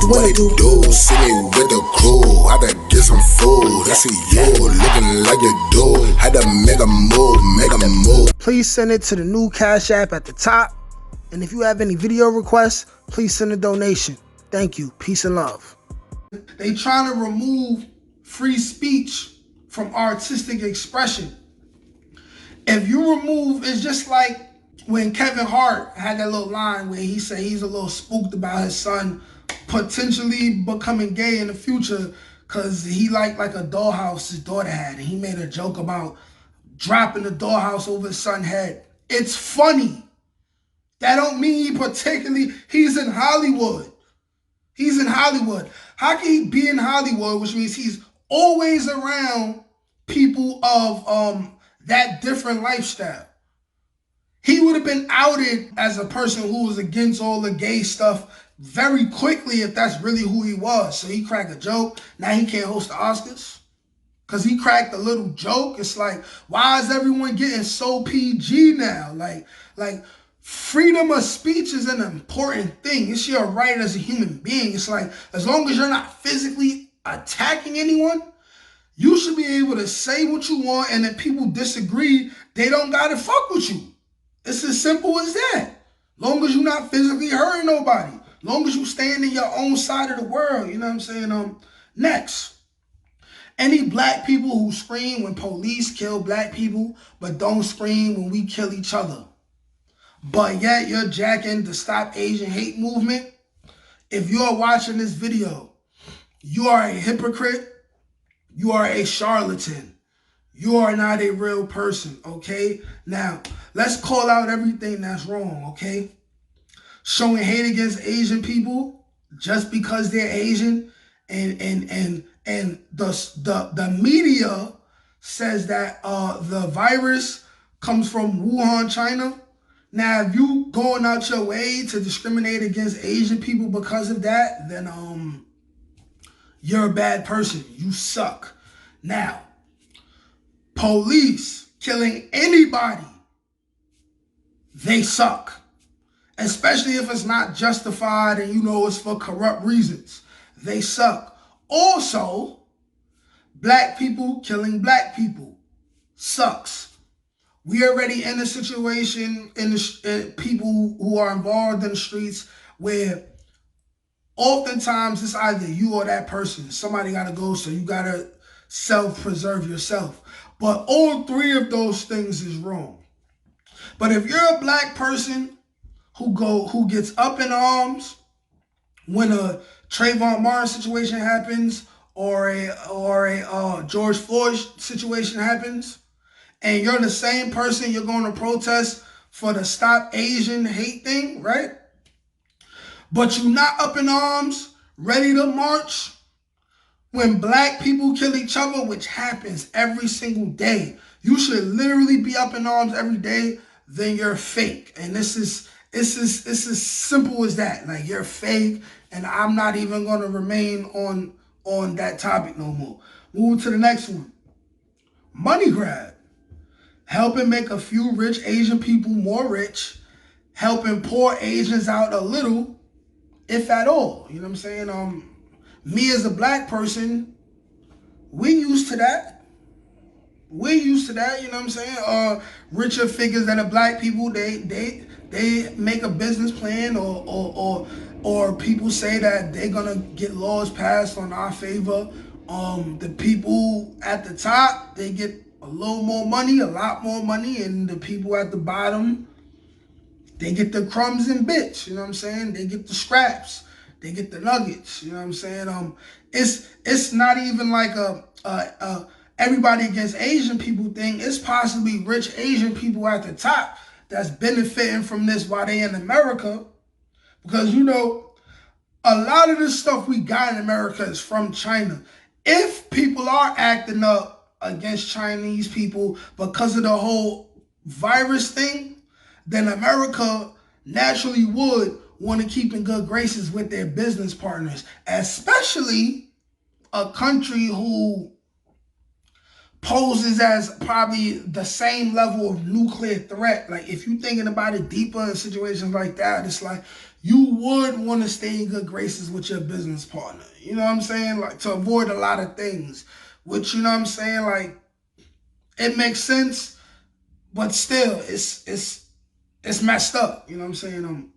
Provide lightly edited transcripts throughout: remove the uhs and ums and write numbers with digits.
What it do? Sitting with the crew, had to get some food. I see you looking like you do. Had to make a move. Please send it to the new Cash App at the top. And if you have any video requests, please send a donation. Thank you. Peace and love. They trying to remove free speech from artistic expression. If you remove, it's just like when Kevin Hart had that little line where he said he's a little spooked about his son potentially becoming gay in the future because he liked like a dollhouse his daughter had. And he made a joke about dropping the dollhouse over his son's head. It's funny. That don't mean he particularly, he's in Hollywood. He's in Hollywood. How can he be in Hollywood, which means he's always around people of that different lifestyle? He would have been outed as a person who was against all the gay stuff very quickly if that's really who he was. So he cracked a joke. Now he can't host the Oscars because he cracked a little joke. It's like, why is everyone getting so PG now? Like freedom of speech is an important thing. It's your right as a human being. It's like, as long as you're not physically attacking anyone, you should be able to say what you want, and if people disagree, they don't gotta fuck with you. It's as simple as that. Long as you're not physically hurting nobody. Long as you stand in your own side of the world, you know what I'm saying? Next. Any black people who scream when police kill black people, but don't scream when we kill each other. But yet you're jacking the Stop Asian Hate movement. If you're watching this video, you are a hypocrite. You are a charlatan. You are not a real person, okay? Now, let's call out everything that's wrong, okay? Showing hate against Asian people just because they're Asian, and the media says that the virus comes from Wuhan, China. Now, if you going out your way to discriminate against Asian people because of that, then you're a bad person. You suck. Now, police killing anybody, they suck. Especially if it's not justified and you know it's for corrupt reasons. They suck. Also, black people killing black people sucks. We already in a situation in people who are involved in the streets where oftentimes it's either you or that person. Somebody got to go, so you got to self-preserve yourself. But all three of those things is wrong. But if you're a black person who gets up in arms when a Trayvon Martin situation happens or a George Floyd situation happens, and you're the same person, you're going to protest for the Stop Asian Hate thing, right? But you're not up in arms, ready to march when black people kill each other, which happens every single day. You should literally be up in arms every day, then you're fake. And it's as simple as that. Like, you're fake, and I'm not even going to remain on that topic no more. Move to the next one. Money grab. Helping make a few rich Asian people more rich, helping poor Asians out a little, if at all. You know what I'm saying? Me as a black person, we used to that. We're used to that, you know what I'm saying? Richer figures than the black people, they make a business plan or people say that they're gonna get laws passed on our favor. The people at the top, they get a little more money, a lot more money, and the people at the bottom, they get the crumbs and bits, you know what I'm saying? They get the scraps, they get the nuggets, you know what I'm saying? It's not even like a everybody against Asian people thing. It's possibly rich Asian people at the top that's benefiting from this while they in America, because you know, a lot of the stuff we got in America is from China. If people are acting up against Chinese people because of the whole virus thing, then America naturally would want to keep in good graces with their business partners, especially a country who poses as probably the same level of nuclear threat. Like, if you're thinking about it deeper in situations like that, it's like you would want to stay in good graces with your business partner. You know what I'm saying? Like, to avoid a lot of things, which, you know what I'm saying? Like, it makes sense, but still, it's messed up. You know what I'm saying?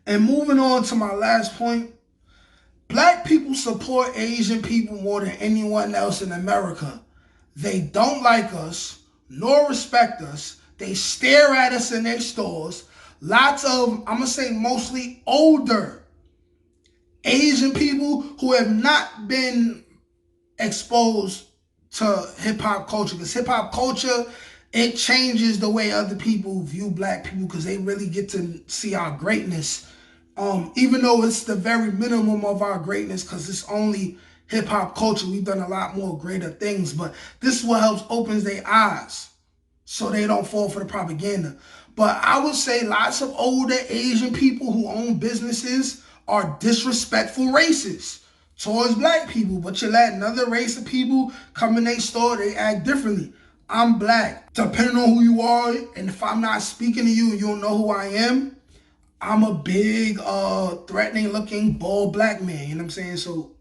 And moving on to my last point, Black people support Asian people more than anyone else in America. They don't like us, nor respect us. They stare at us in their stores. Lots of, I'm going to say mostly older Asian people who have not been exposed to hip-hop culture. Because hip-hop culture, it changes the way other people view Black people, because they really get to see our greatness. Even though it's the very minimum of our greatness, because it's only hip-hop culture, we've done a lot more greater things. But this is what helps opens their eyes so they don't fall for the propaganda. But I would say lots of older Asian people who own businesses are disrespectful racists towards Black people. But you let another race of people come in their store, they act differently. I'm Black. Depending on who you are, and if I'm not speaking to you and you don't know who I am, I'm a big, threatening looking, bald Black man. You know what I'm saying? So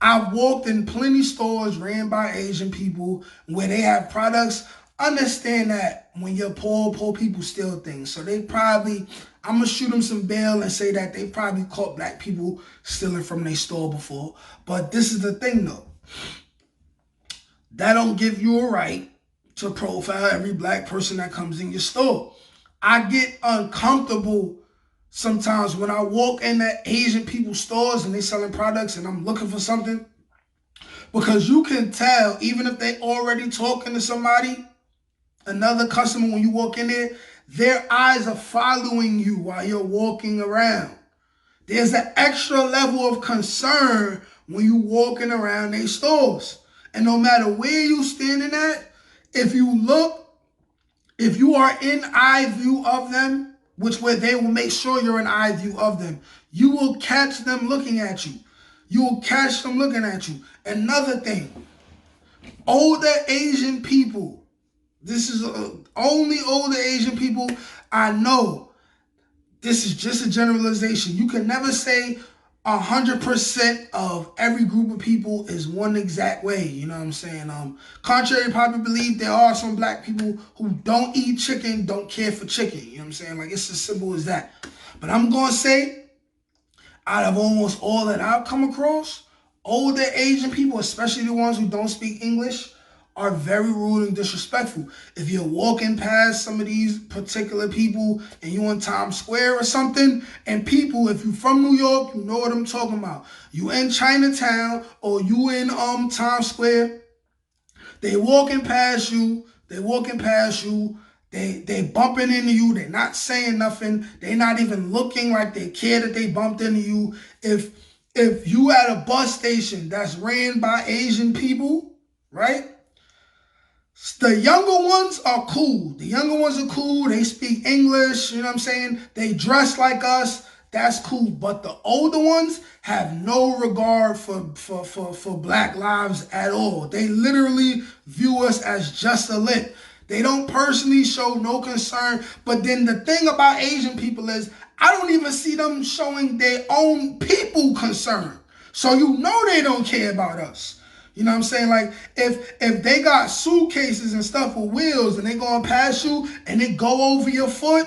I've walked in plenty stores ran by Asian people where they have products. Understand that when you're poor people steal things. So they probably, I'm going to shoot them some bail and say that they probably caught Black people stealing from their store before. But this is the thing though. That don't give you a right to profile every Black person that comes in your store. I get uncomfortable sometimes when I walk in the Asian people's stores and they selling products and I'm looking for something, because you can tell, even if they already talking to somebody, another customer, when you walk in there, their eyes are following you while you're walking around. There's an extra level of concern when you walking around their stores. And no matter where you standing at, if you are in eye view of them, which where they will make sure you're in eye view of them, you will catch them looking at you. You will catch them looking at you. Another thing, older Asian people, this is only older Asian people I know. This is just a generalization. You can never say 100% of every group of people is one exact way. You know what I'm saying? Contrary to popular belief, there are some Black people who don't eat chicken, don't care for chicken. You know what I'm saying? Like, it's as simple as that. But I'm going to say, out of almost all that I've come across, older Asian people, especially the ones who don't speak English, are very rude and disrespectful. If you're walking past some of these particular people and you in Times Square or something, and people, if you from New York, you know what I'm talking about. You in Chinatown or you in Times Square, they walking past you, they bumping into you, they're not saying nothing, they not even looking like they care that they bumped into you. If you at a bus station that's ran by Asian people, right? The younger ones are cool. The younger ones are cool. They speak English, you know what I'm saying? They dress like us. That's cool. But the older ones have no regard for Black lives at all. They literally view us as just a lick. They don't personally show no concern. But then the thing about Asian people is, I don't even see them showing their own people concern. So you know they don't care about us. You know what I'm saying? Like, if they got suitcases and stuff with wheels and they going past you and they go over your foot,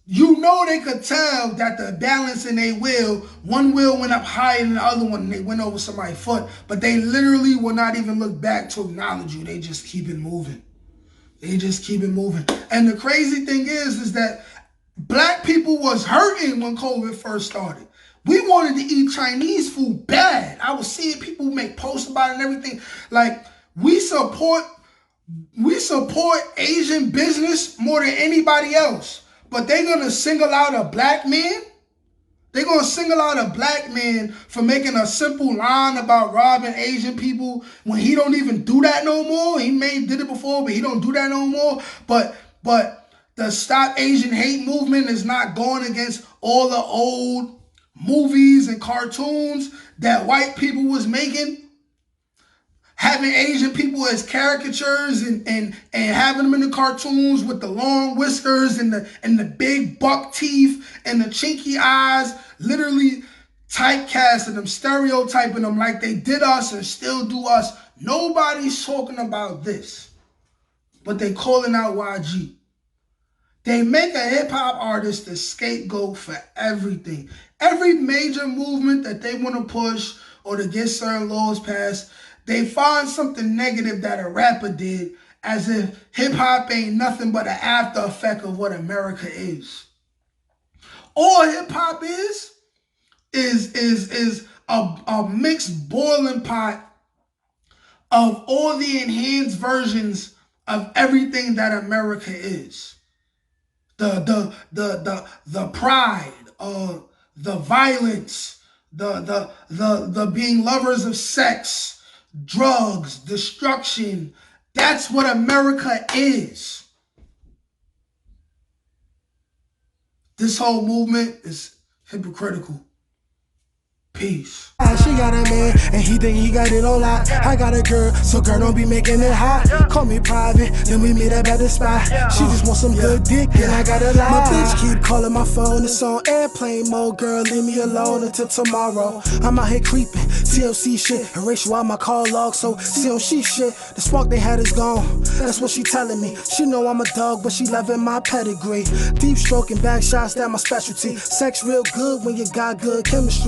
you know they could tell that the balance in their wheel, one wheel went up higher than the other one and they went over somebody's foot. But they literally will not even look back to acknowledge you. They just keep it moving. They just keep it moving. And the crazy thing is that Black people was hurting when COVID first started. We wanted to eat Chinese food bad. I was seeing people make posts about it and everything. Like, we support Asian business more than anybody else. But they're going to single out a Black man? They're going to single out a Black man for making a simple line about robbing Asian people when he don't even do that no more. He did it before, but he don't do that no more. But the Stop Asian Hate movement is not going against all the old movies and cartoons that white people was making. having Asian people as caricatures and having them in the cartoons with the long whiskers and the big buck teeth and the chinky eyes, literally typecasting them, stereotyping them like they did us and still do us. Nobody's talking about this, but they calling out YG. They make a hip-hop artist the scapegoat for everything. Every major movement that they want to push or to get certain laws passed, they find something negative that a rapper did, as if hip-hop ain't nothing but an after effect of what America is. All hip-hop is a mixed boiling pot of all the enhanced versions of everything that America is. The pride, the violence, the being lovers of sex, drugs, destruction. That's what America is. This whole movement is hypocritical. Peace. She got a man, and he think he got it all out. I got a girl, so girl don't be making it hot. Call me private, then we meet up at the spot. She just want some good dick, and I gotta lie. My bitch keep calling my phone, it's on airplane mode. Girl, leave me alone until tomorrow. I'm out here creeping, TLC shit, erase you out my call log, so CLC shit. The spark they had is gone, that's what she telling me. She know I'm a dog, but she loving my pedigree. Deep stroking, back shots, that my specialty. Sex real good when you got good chemistry.